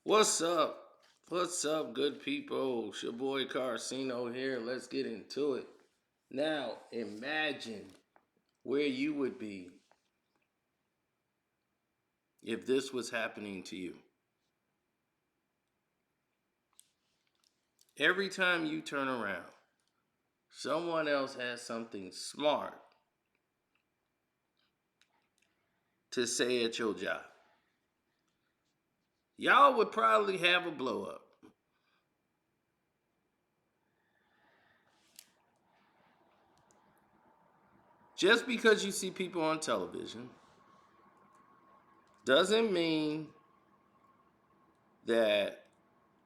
What's up? What's up, good people? It's your boy Carcino here. Let's get into it. Now, imagine where you would be if this was happening to you. Every time you turn around, someone else has something smart to say at your job. Y'all would probably have a blow up. Just because you see people on television doesn't mean that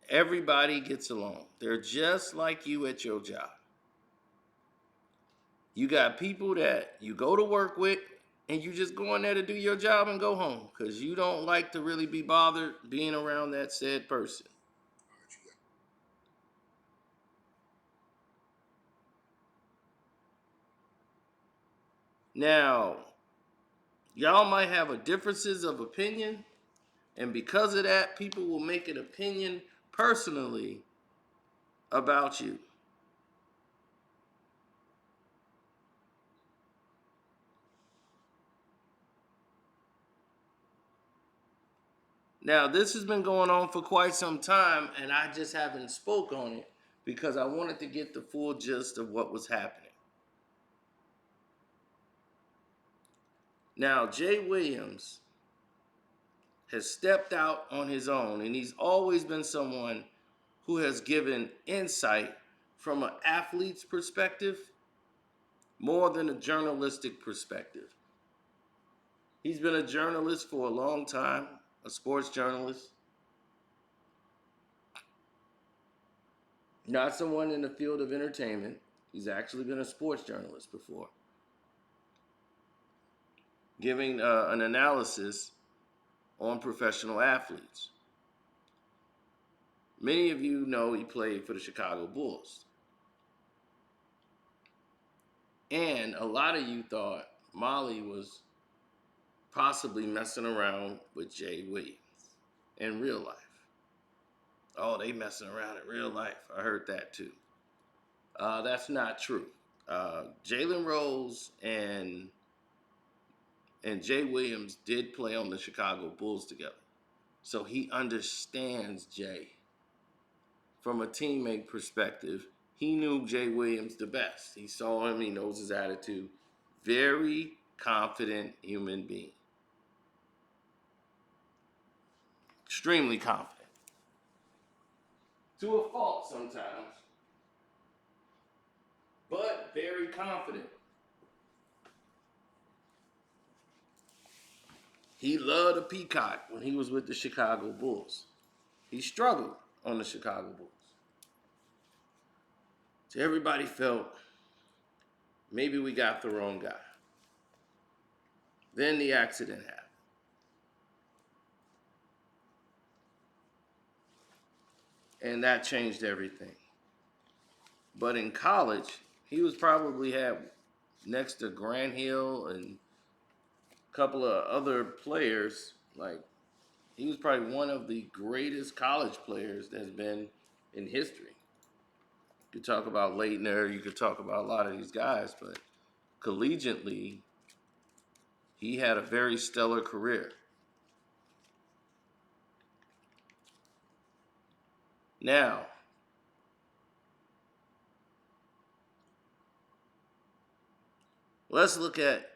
everybody gets along. They're just like you at your job. You got people that you go to work with and you just go in there to do your job and go home because you don't like to really be bothered being around that said person. Now, y'all might have a differences of opinion, and because of that, people will make an opinion personally about you. Now, this has been going on for quite some time, and I just haven't spoke on it because I wanted to get the full gist of what was happening. Now, Jay Williams has stepped out on his own, and he's always been someone who has given insight from an athlete's perspective more than a journalistic perspective. He's been a journalist for a long time, a sports journalist, not someone in the field of entertainment. He's actually been a sports journalist before, giving an analysis on professional athletes. Many of you know he played for the Chicago Bulls. And a lot of you thought Molly was possibly messing around with Jay Williams in real life. Oh, they messing around in real life. I heard that too. That's not true. Jalen Rose and Jay Williams did play on the Chicago Bulls together, so he understands Jay from a teammate perspective. He knew Jay Williams the best. He saw him. He knows his attitude. Very confident human being. Extremely confident. To a fault sometimes, but very confident. He loved a peacock when he was with the Chicago Bulls. He struggled on the Chicago Bulls. So everybody felt maybe we got the wrong guy. Then the accident happened. And that changed everything. But in college, he was probably had next to Grant Hill and a couple of other players. Like, he was probably one of the greatest college players that's been in history. You could talk about Leitner, you could talk about a lot of these guys, but collegiately, he had a very stellar career. Now, let's look at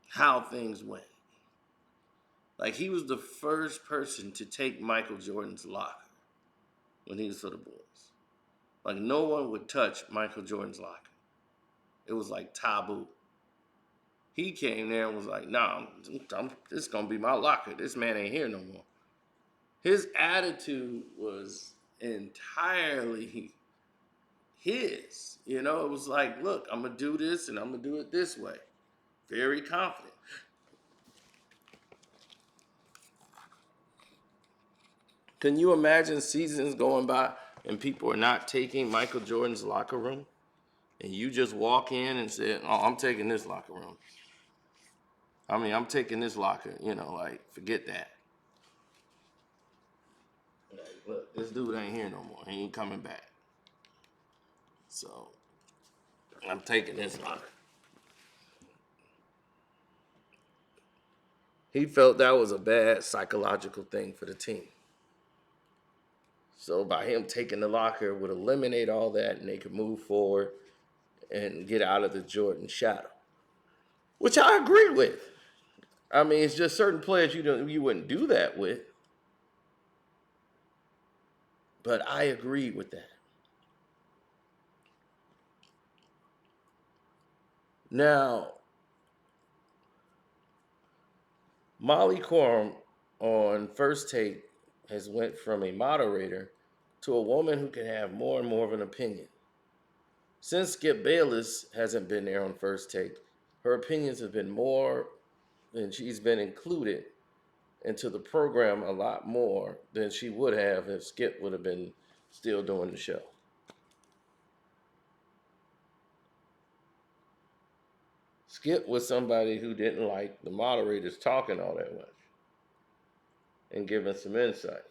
how things went. Like, he was the first person to take Michael Jordan's locker when he was for the Bulls. Like, no one would touch Michael Jordan's locker. It was like taboo. He came there and was like, nah, this is going to be my locker. This man ain't here no more. His attitude was entirely his. You know, it was like, look, I'm going to do this and I'm going to do it this way. Very confident. Can you imagine seasons going by and people are not taking Michael Jordan's locker room? And you just walk in and say, oh, I'm taking this locker room. I mean, I'm taking this locker, like, forget that. Look, this dude ain't here no more. He ain't coming back. So I'm taking this locker. He felt that was a bad psychological thing for the team. So by him taking the locker would eliminate all that and they could move forward and get out of the Jordan shadow. Which I agree with. I mean, it's just certain players you wouldn't do that with. But I agree with that. Now, Molly Quorum on First Take has went from a moderator to a woman who can have more and more of an opinion. Since Skip Bayless hasn't been there on First Take, her opinions have been more, and she's been included into the program a lot more than she would have if Skip would have been still doing the show. Skip was somebody who didn't like the moderators talking all that much and giving some insight.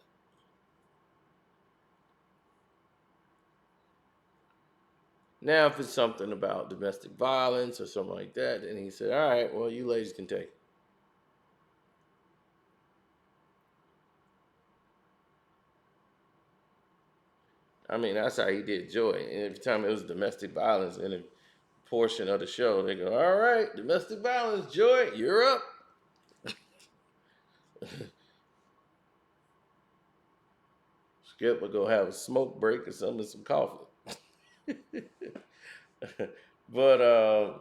Now, if it's something about domestic violence or something like that, then he said, all right, well, you ladies can take it. I mean, that's how he did Joy. And every time it was domestic violence in a portion of the show, they go, all right, domestic violence, Joy, you're up. Skip would go have a smoke break or something and some coffee. But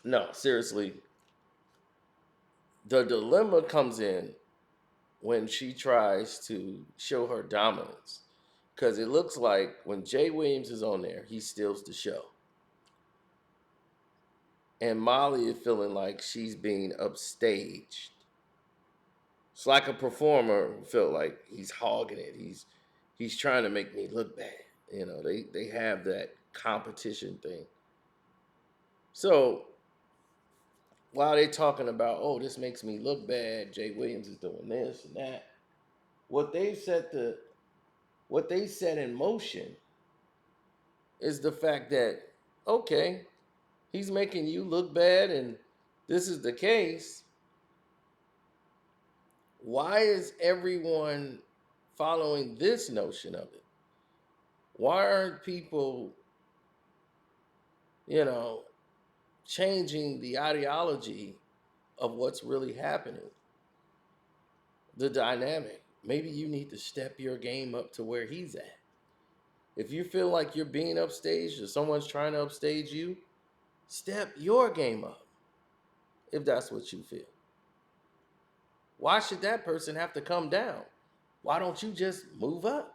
no, seriously, the dilemma comes in when she tries to show her dominance. Because it looks like when Jay Williams is on there, he steals the show. And Molly is feeling like she's being upstaged. It's like a performer felt like he's hogging it. He's trying to make me look bad. You know, they have that competition thing. So while they're talking about, oh, this makes me look bad, Jay Williams is doing this and that. What they set in motion is the fact that, okay, he's making you look bad and this is the case. Why is everyone following this notion of it? Why aren't people, you know, changing the ideology of what's really happening? The dynamic. Maybe you need to step your game up to where he's at. If you feel like you're being upstaged or someone's trying to upstage you, step your game up if that's what you feel. Why should that person have to come down? Why don't you just move up?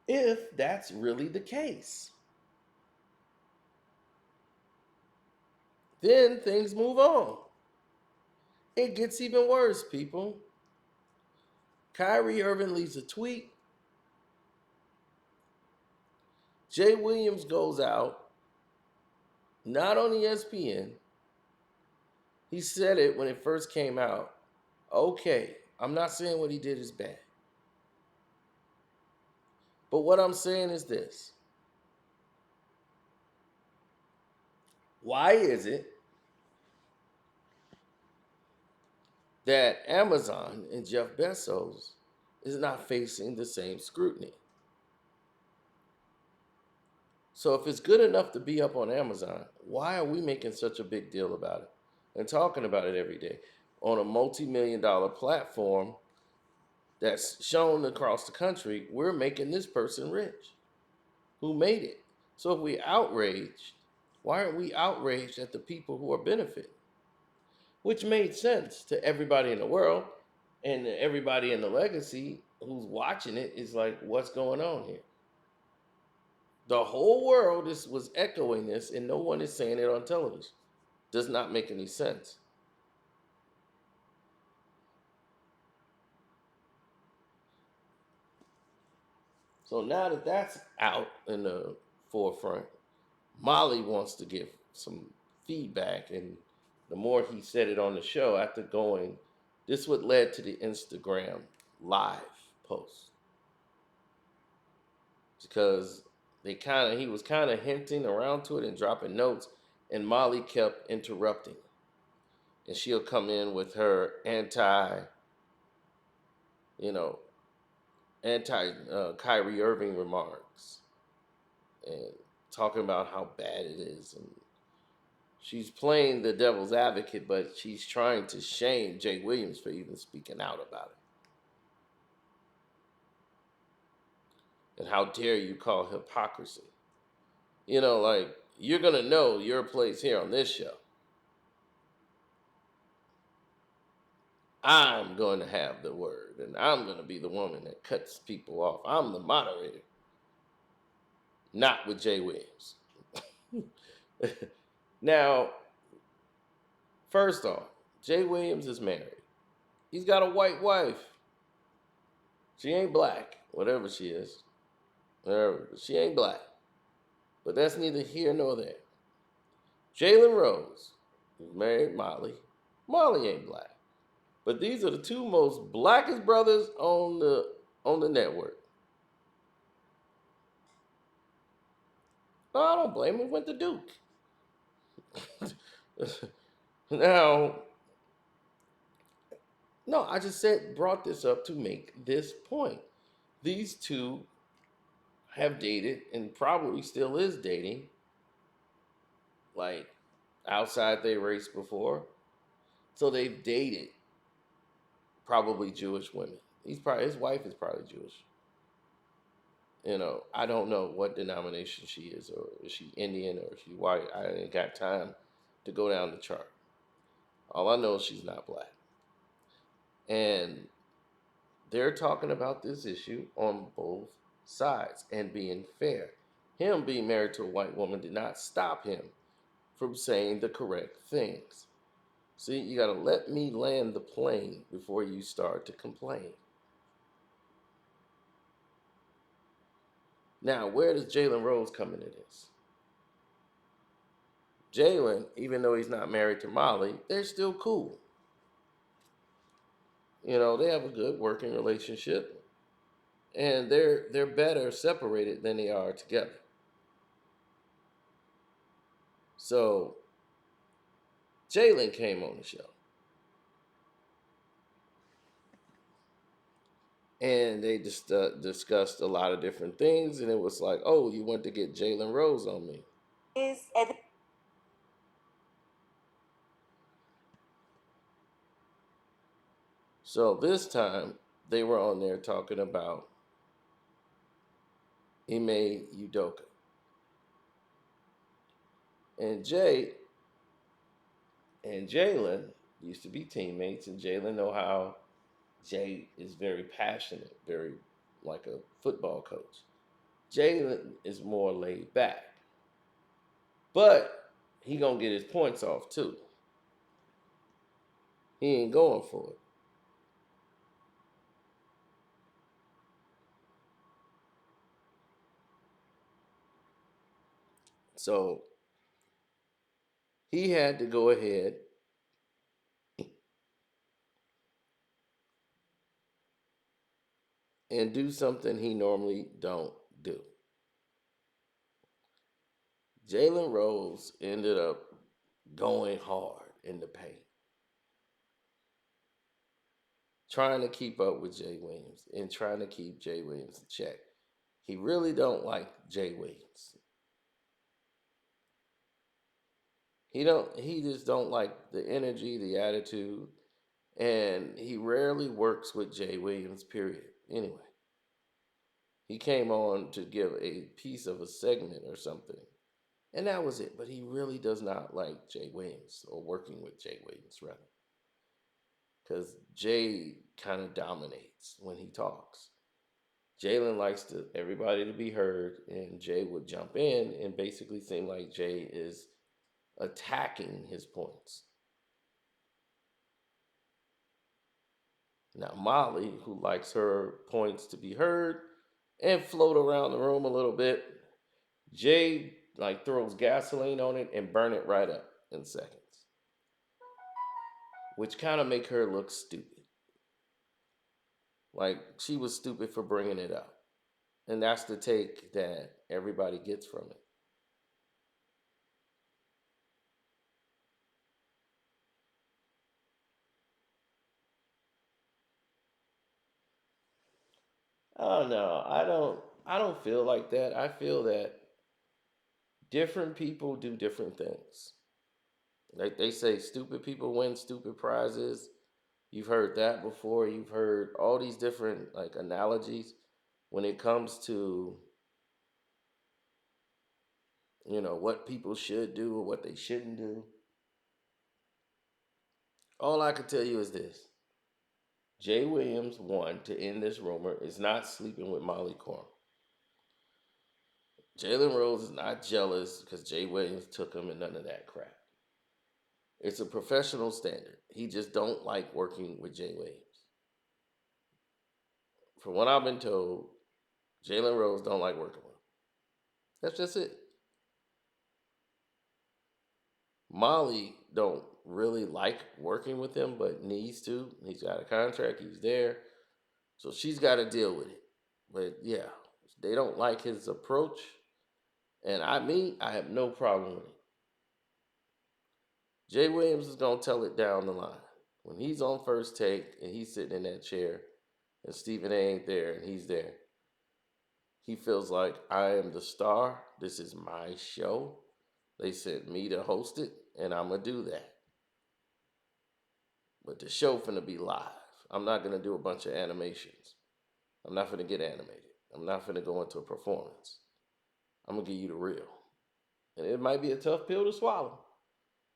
If that's really the case, then things move on. It gets even worse, people. Kyrie Irving leaves a tweet. Jay Williams goes out, not on ESPN. He said it when it first came out. Okay, I'm not saying what he did is bad. But what I'm saying is this. Why is it that Amazon and Jeff Bezos is not facing the same scrutiny? So if it's good enough to be up on Amazon, why are we making such a big deal about it and talking about it every day on a multi-million-dollar platform that's shown across the country? We're making this person rich. Who made it? So if we outraged, why aren't we outraged at the people who are benefiting? Which made sense to everybody in the world, and everybody in the legacy who's watching it is like, what's going on here? The whole world was echoing this, and no one is saying it on television. Does not make any sense. So now that that's out in the forefront, Molly wants to give some feedback, and the more he said it on the show after going This what led to the Instagram live post because he was kind of hinting around to it and dropping notes, and Molly kept interrupting, and she'll come in with her you know, anti Kyrie Irving remarks and talking about how bad it is, and she's playing the devil's advocate, but she's trying to shame Jay Williams for even speaking out about it. And how dare you call hypocrisy? Like you're gonna know your place here on this show. I'm going to have the word, and I'm going to be the woman that cuts people off. I'm the moderator, not with Jay Williams. Now, first off, Jay Williams is married. He's got a white wife. She ain't black, whatever she is. Whatever. She ain't black. But that's neither here nor there. Jalen Rose is married Molly. Molly ain't black. But these are the two most blackest brothers on the network. No, I don't blame him. Went to Duke. Now, no, I just brought this up to make this point. These two have dated and probably still is dating, like outside their race before. So they've dated probably Jewish women. His wife is probably Jewish. I don't know what denomination she is, or is she Indian, or is she white. I ain't got time to go down the chart. All I know is she's not black. And they're talking about this issue on both sides and being fair. Him being married to a white woman did not stop him from saying the correct things. See, you got to let me land the plane before you start to complain. Now, where does Jalen Rose come into this? Jalen, even though he's not married to Molly, they're still cool. They have a good working relationship, and they're better separated than they are together. So Jalen came on the show, and they just discussed a lot of different things, and it was like, oh, you want to get Jalen Rose on me. So this time they were on there talking about Ime Udoka. And Jay and Jalen used to be teammates, and Jalen know how Jay is very passionate, very like a football coach. Jalen is more laid back, but he gonna get his points off too. He ain't going for it. So he had to go ahead and do something he normally don't do. Jalen Rose ended up going hard in the paint, trying to keep up with Jay Williams and trying to keep Jay Williams in check. He really don't like Jay Williams. He just don't like the energy, the attitude, and he rarely works with Jay Williams, period. Anyway, he came on to give a piece of a segment or something. And that was it. But he really does not like Jay Williams, or working with Jay Williams, rather. Because Jay kind of dominates when he talks. Jalen likes everybody to be heard, and Jay would jump in and basically seem like Jay is attacking his points. Now, Molly, who likes her points to be heard and float around the room a little bit, Jay like throws gasoline on it and burn it right up in seconds, which kind of make her look stupid. Like she was stupid for bringing it up. And that's the take that everybody gets from it. Oh no, I don't feel like that. I feel that different people do different things. Like they say stupid people win stupid prizes. You've heard that before. You've heard all these different like analogies when it comes to, what people should do or what they shouldn't do. All I can tell you is this. Jay Williams, one, to end this rumor, is not sleeping with Molly Quorum. Jalen Rose is not jealous because Jay Williams took him and none of that crap. It's a professional standard. He just don't like working with Jay Williams. From what I've been told, Jalen Rose don't like working with him. That's just it. Molly don't really like working with him, but needs to. He's got a contract. He's there, so she's got to deal with it. But yeah, they don't like his approach, and I have no problem with it. Jay Williams is gonna tell it down the line when he's on first take and he's sitting in that chair, and Stephen A. ain't there and he's there. He feels like I am the star. This is my show. They sent me to host it, and I'm gonna do that. But the show finna be live. I'm not gonna do a bunch of animations. I'm not finna get animated. I'm not finna go into a performance. I'm gonna give you the real. And it might be a tough pill to swallow,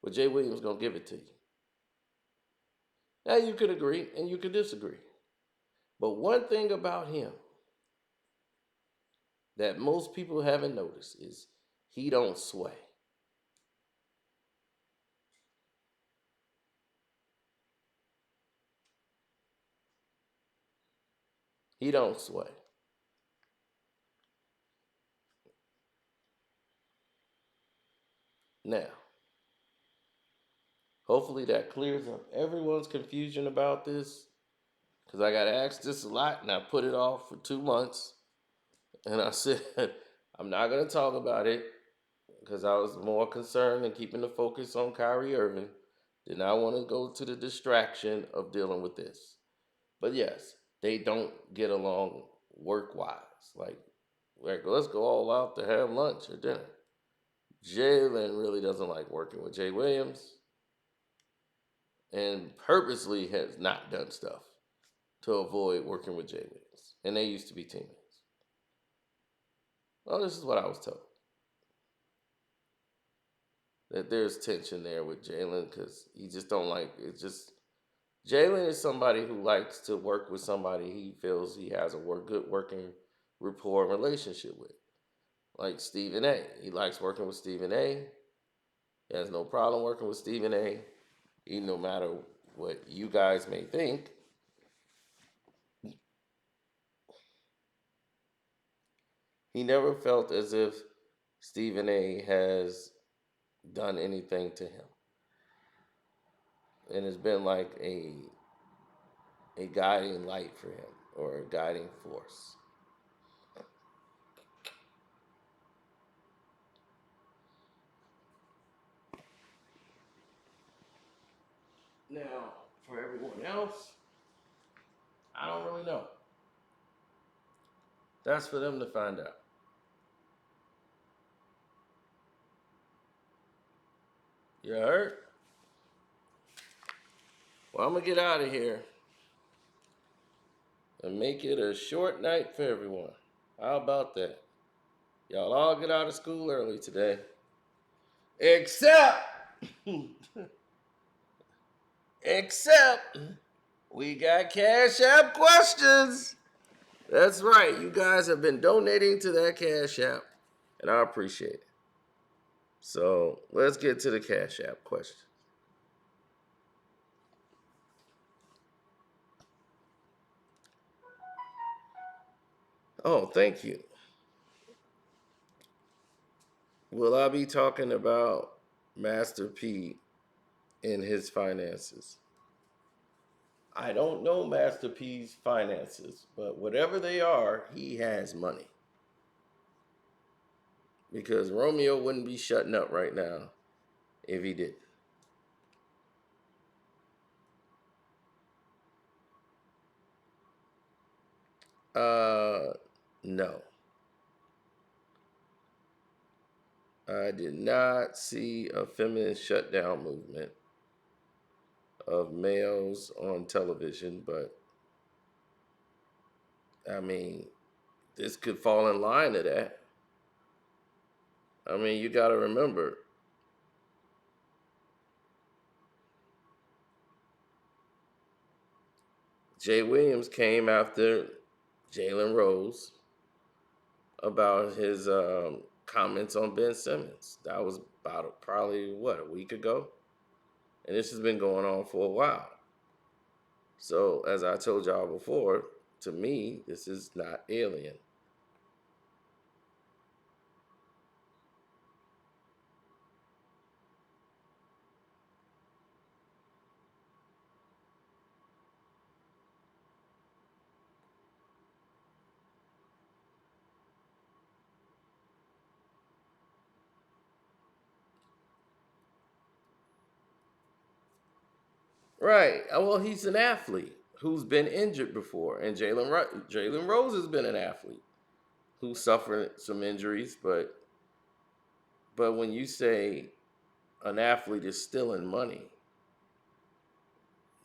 but Jay Williams gonna give it to you. Now you could agree and you could disagree. But one thing about him that most people haven't noticed is he don't sway. He don't sway. Now, hopefully that clears up everyone's confusion about this. Because I got asked this a lot and I put it off for 2 months. And I said, I'm not going to talk about it because I was more concerned in keeping the focus on Kyrie Irving. Did not want to go to the distraction of dealing with this. But yes, they don't get along work wise. Like, let's go all out to have lunch or dinner. Jalen really doesn't like working with Jay Williams and purposely has not done stuff to avoid working with Jay Williams. And they used to be teammates. Well, this is what I was told. That there's tension there with Jalen because he just don't like it. Just Jalen is somebody who likes to work with somebody he feels he has a good working rapport and relationship with. Like Stephen A. He likes working with Stephen A. He has no problem working with Stephen A. Even no matter what you guys may think, he never felt as if Stephen A. has done anything to him. And it's been like a guiding light for him or a guiding force. Now, for everyone else, I don't really know. That's for them to find out. You heard? Well, I'm going to get out of here and make it a short night for everyone. How about that? Y'all all get out of school early today. Except, except, we got Cash App questions. That's right. You guys have been donating to that Cash App, and I appreciate it. So let's get to the Cash App question. Oh, thank you. Will I be talking about Master P and his finances? I don't know Master P's finances, but whatever they are, he has money. Because Romeo wouldn't be shutting up right now if he did. No. I did not see a feminist shutdown movement of males on television, but I mean, this could fall in line to that. I mean, you got to remember, Jay Williams came after Jalen Rose about his comments on Ben Simmons. That was about probably what, a week ago, and this has been going on for a while. So, as I told y'all before, to me, this is not alien. Right. Well, he's an athlete who's been injured before, and Jalen Rose has been an athlete who suffered some injuries, but when you say an athlete is stealing money,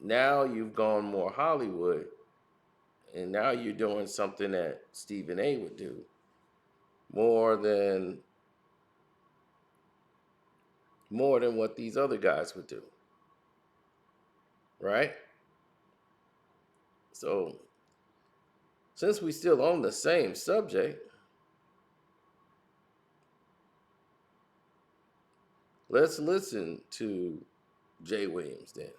now you've gone more Hollywood, and now you're doing something that Stephen A would do more than what these other guys would do, right? So since we still on the same subject, let's listen to Jay Williams then.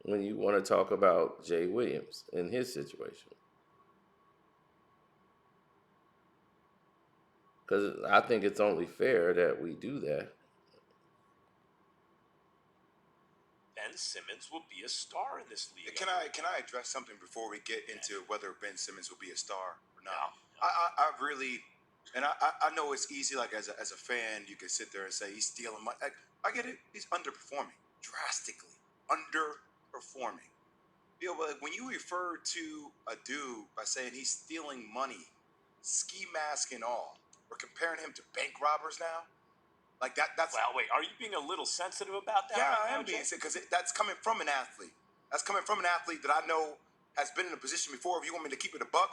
When you want to talk about Jay Williams and his situation. Because I think it's only fair that we do that. Ben Simmons will be a star in this league. Can I address something before we get into whether Ben Simmons will be a star or not? No. I really, and I know it's easy. Like as a fan, you can sit there and say he's stealing money. Like, I get it. He's underperforming drastically, underperforming. You know, but when you refer to a dude by saying he's stealing money, ski mask and all, we're comparing him to bank robbers now. Like that's Well, wait. Are you being a little sensitive about that? yeah, I am being sick because that's coming from an athlete. That's coming from an athlete that I know has been in a position before. If you want me to keep it a buck,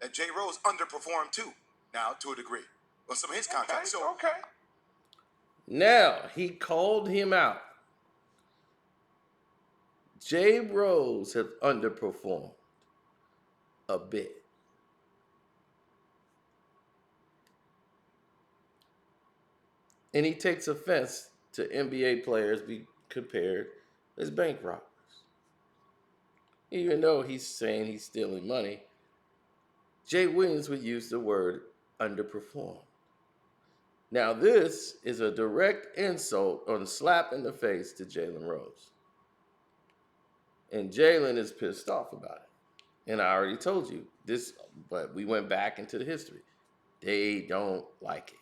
that Jay Rose underperformed too, now to a degree on some of his contracts. Okay, okay. Now, he called him out. Jay Rose has underperformed a bit. And he takes offense to NBA players be compared as bank robbers. Even though he's saying he's stealing money, Jay Williams would use the word underperform. Now, this is a direct insult or a slap in the face to Jalen Rose. And Jalen is pissed off about it. And I already told you this, but we went back into the history. They don't like it.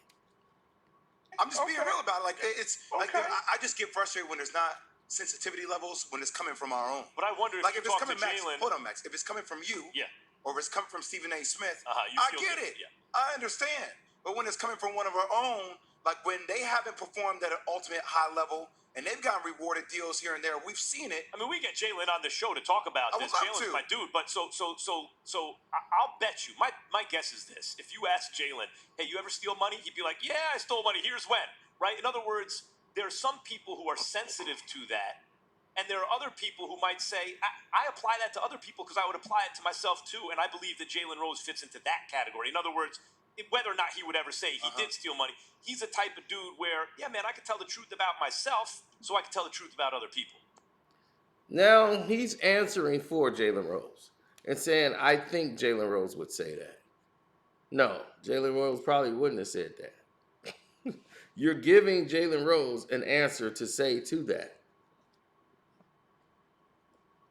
I'm just being real about it. Like it's like I just get frustrated when there's not sensitivity levels when it's coming from our own. But I wonder if like you if it's talk coming to Max, Jalen. hold on, Max. If it's coming from you, Yeah. or if it's coming from Stephen A. Smith, You I feel get good. it. Yeah. I understand. But when it's coming from one of our own, like when they haven't performed at an ultimate high level and they've gotten rewarded deals here and there, we've seen it. I mean, we get Jalen on the show to talk about this. Jalen's my dude. But so I'll bet you. My guess is this: if you ask Jalen, "Hey, you ever steal money?" He'd be like, "Yeah, I stole money. Here's when." Right? In other words, there are some people who are sensitive to that. And there are other people who might say, I apply that to other people because I would apply it to myself too. And I believe that Jalen Rose fits into that category. In other words, whether or not he would ever say he did steal money, he's a type of dude where, yeah, man, I can tell the truth about myself, so I can tell the truth about other people. Now he's answering for Jalen Rose and saying, I think Jalen Rose would say that. No, Jalen Rose probably wouldn't have said that. You're giving Jalen Rose an answer to say to that.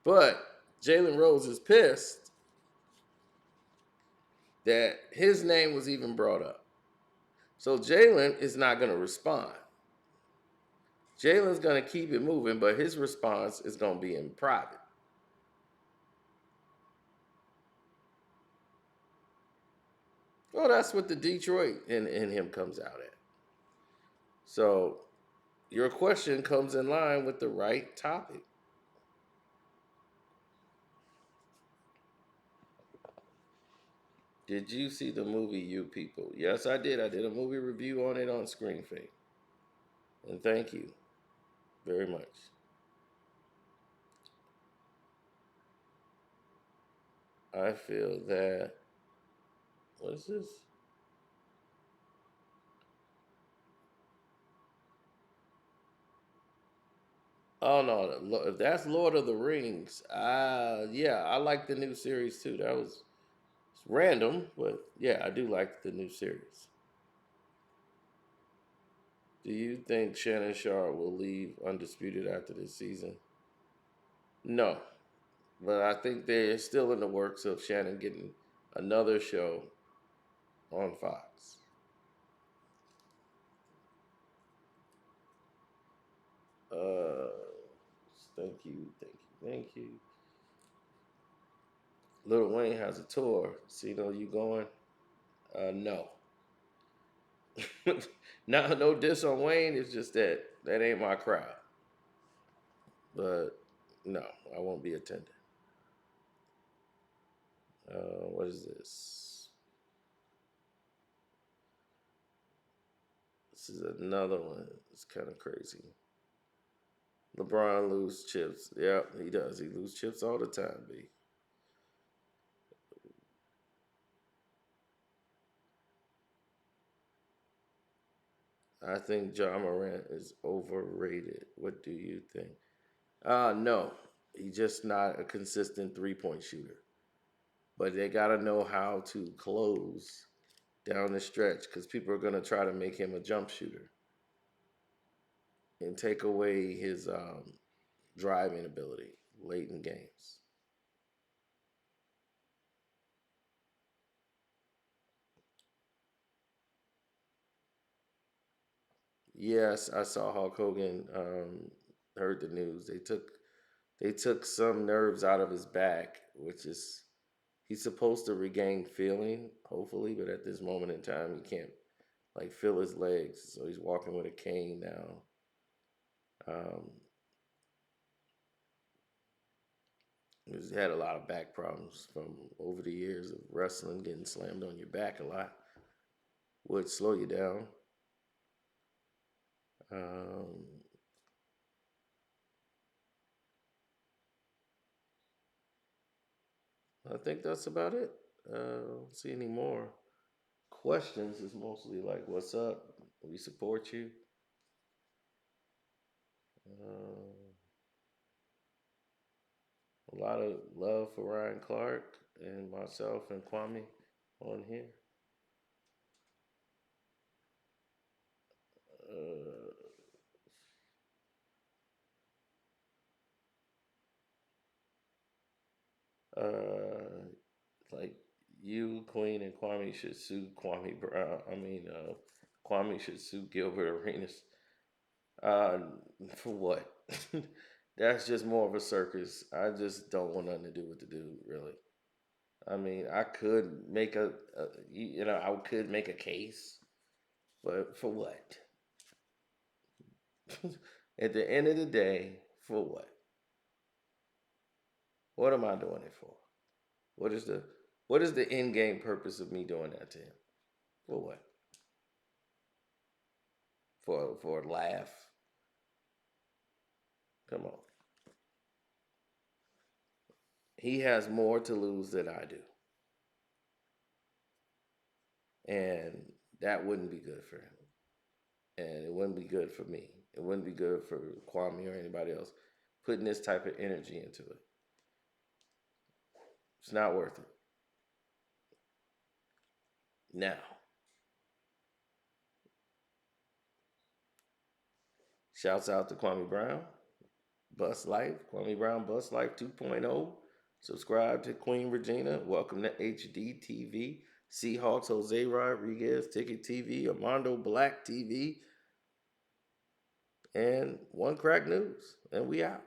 But Jalen Rose is pissed that his name was even brought up. So Jalen is not going to respond. Jalen's going to keep it moving, but his response is going to be in private. Well, that's what the Detroit in him comes out at. So your question comes in line with the right topic. Did you see the movie You People? Yes, I did. I did a movie review on it on Screen Fame. And thank you very much. I feel that. What is this? Oh no, that's Lord of the Rings. Yeah, I like the new series too. That was random, but yeah, I do like the new series. Do you think Shannon Sharp will leave undisputed after this season? No, but I think they're still in the works of Shannon getting another show on Fox. Uh, thank you, thank you, thank you. Lil Wayne has a tour. Cito, you going? No. No diss on Wayne. It's just that ain't my crowd. But no, I won't be attending. What is this? This is another one. It's kind of crazy. LeBron lose chips. Yep, he does. He lose chips all the time, B. I think John Morant is overrated. What do you think? No. He's just not a consistent 3-point shooter. But they got to know how to close down the stretch because people are going to try to make him a jump shooter and take away his driving ability late in games. Yes, I saw Hulk Hogan. Heard the news. They took some nerves out of his back, which is he's supposed to regain feeling, hopefully, but at this moment in time, he can't like feel his legs, so he's walking with a cane now. Um, he's had a lot of back problems from over the years of wrestling, getting slammed on your back a lot would slow you down. Um, I think that's about it. Don't see any more questions. It's mostly like, "What's up? We support you." Uh, a lot of love for Ryan Clark and myself and Kwame on here. Uh, like you, Queen, and Kwame should sue Kwame Brown. Kwame should sue Gilbert Arenas. Uh, for what? That's just more of a circus. I just don't want nothing to do with the dude, really. I mean, I could make I could make a case, but for what? At the end of the day, for what? What am I doing it for? What is the end game purpose of me doing that to him? For what? For a laugh? Come on. He has more to lose than I do. And that wouldn't be good for him. And it wouldn't be good for me. It wouldn't be good for Kwame or anybody else putting this type of energy into it. It's not worth it. Now, shouts out to Kwame Brown, Bus Life, Kwame Brown Bus Life 2.0. Subscribe to Queen Regina. Welcome to HD TV. Seahawks Jose Rodriguez, Ticket TV, Armando Black TV, and One Crack News. And we out.